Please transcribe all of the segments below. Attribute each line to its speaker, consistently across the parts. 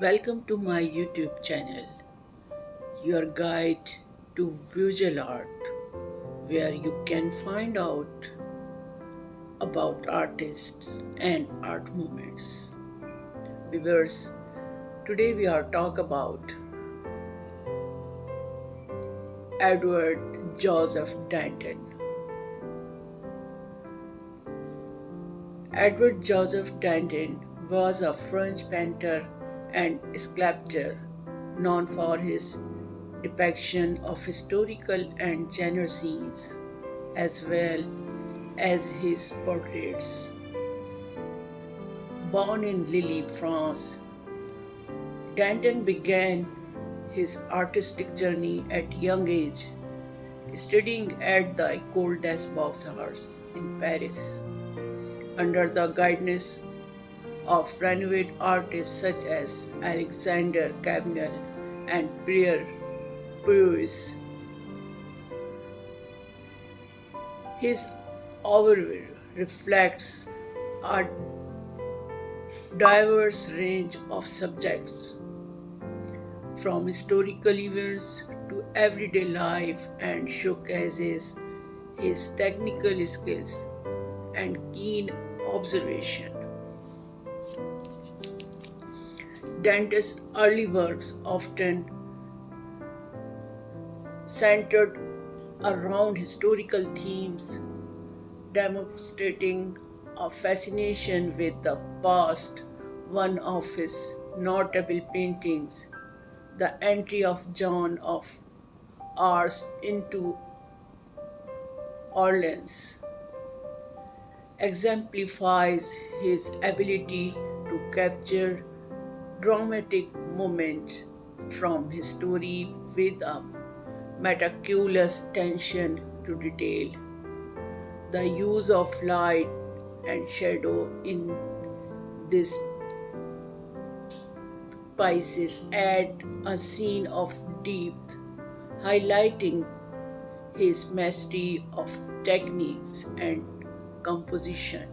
Speaker 1: Welcome to my YouTube channel, your guide to visual art, where you can find out about artists and art movements. Viewers, today we are talk about Edward Joseph Danton. Edward Joseph Danton was a French painter and sculptor known for his depiction of historical and genre scenes as well as his portraits. Born in Lille, France, Danton began his artistic journey at young age, studying at the École des Beaux-Arts in Paris under the guidance of renowned artists such as Alexander Cabanel and Pierre Puvis. His overview reflects a diverse range of subjects, from historical events to everyday life, and showcases his technical skills and keen observation. Dante's early works often centered around historical themes, demonstrating a fascination with the past. One of his notable paintings, the entry of John of Arc into Orleans, exemplifies his ability to capture dramatic moments from history with a meticulous attention to detail. The use of light and shadow in these pieces add a scene of depth, highlighting his mastery of techniques and composition.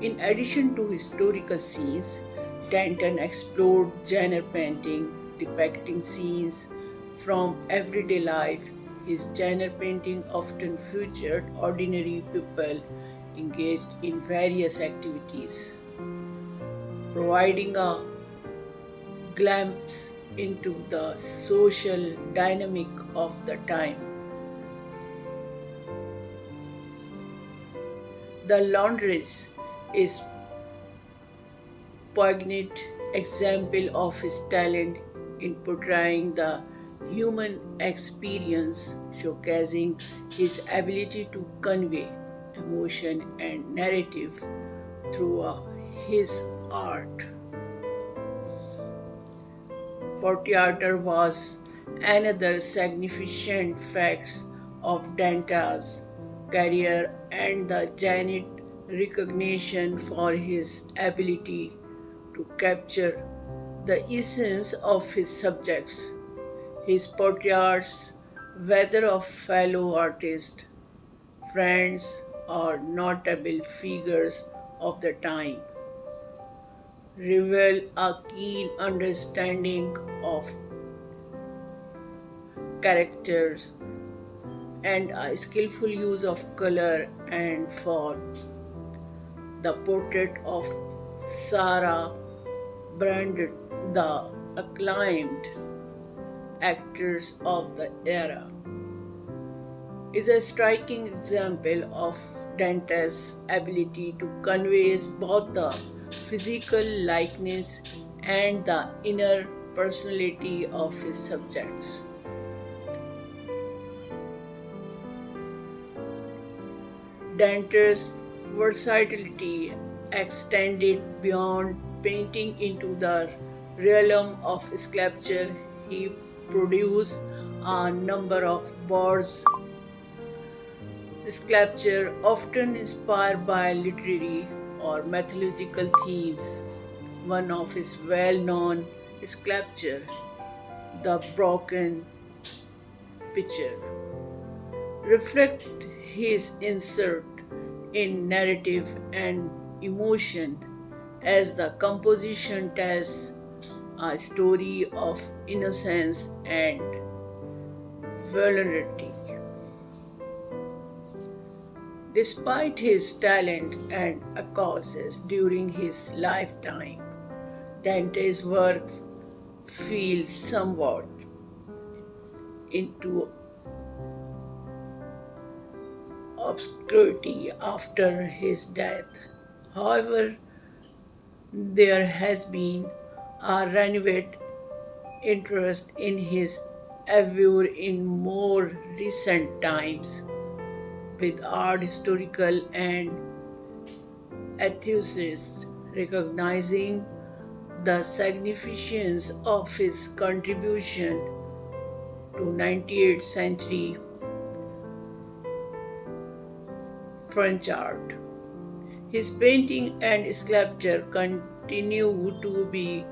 Speaker 1: In addition to historical scenes, Danton explored genre painting, depicting scenes from everyday life. His genre painting often featured ordinary people engaged in various activities, providing a glimpse into the social dynamic of the time. The Laundress is poignant example of his talent in portraying the human experience, showcasing his ability to convey emotion and narrative through his art. Portraiture was another significant fact of Dante's career, and the Janet recognition for his ability to capture the essence of his subjects. His portraits, whether of fellow artists, friends, or notable figures of the time, reveal a keen understanding of characters and a skillful use of color and form. The portrait of Sarah Brandon, the acclaimed actress of the era, is a striking example of Dante's ability to convey both the physical likeness and the inner personality of his subjects. Dante's versatility extended beyond painting into the realm of sculpture. He produced a number of birds sculpture often inspired by literary or mythological themes. One of his well-known sculpture, the Broken Pitcher, reflect his insert in narrative and emotion, as the composition tells a story of innocence and vulnerability. Despite his talent and accolades during his lifetime, Dante's work feels somewhat into obscurity after his death. However, there has been a renewed interest in his oeuvre in more recent times, with art historical and enthusiasts recognizing the significance of his contribution to 19th century French art. His painting and sculpture continue to be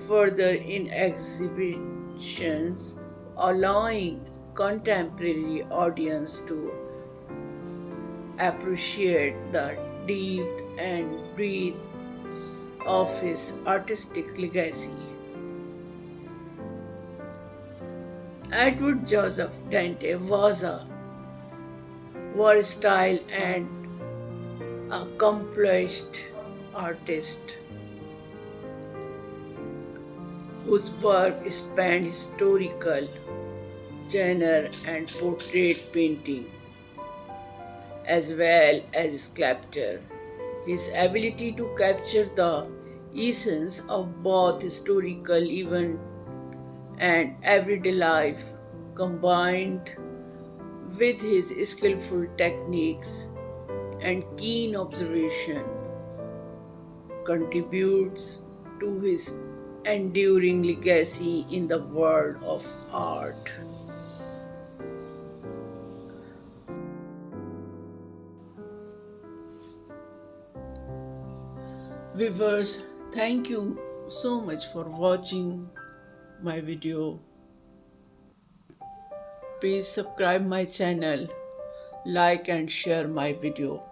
Speaker 1: further in exhibitions, allowing contemporary audience to appreciate the depth and breadth of his artistic legacy. Edward Joseph Dante was a versatile and accomplished artist whose work spanned historical, genre, and portrait painting, as well as sculpture. His ability to capture the essence of both historical event and everyday life, combined with his skillful techniques and keen observation, contributes to his enduring legacy in the world of art. Viewers, thank you so much for watching my video. Please subscribe my channel, like and share my video.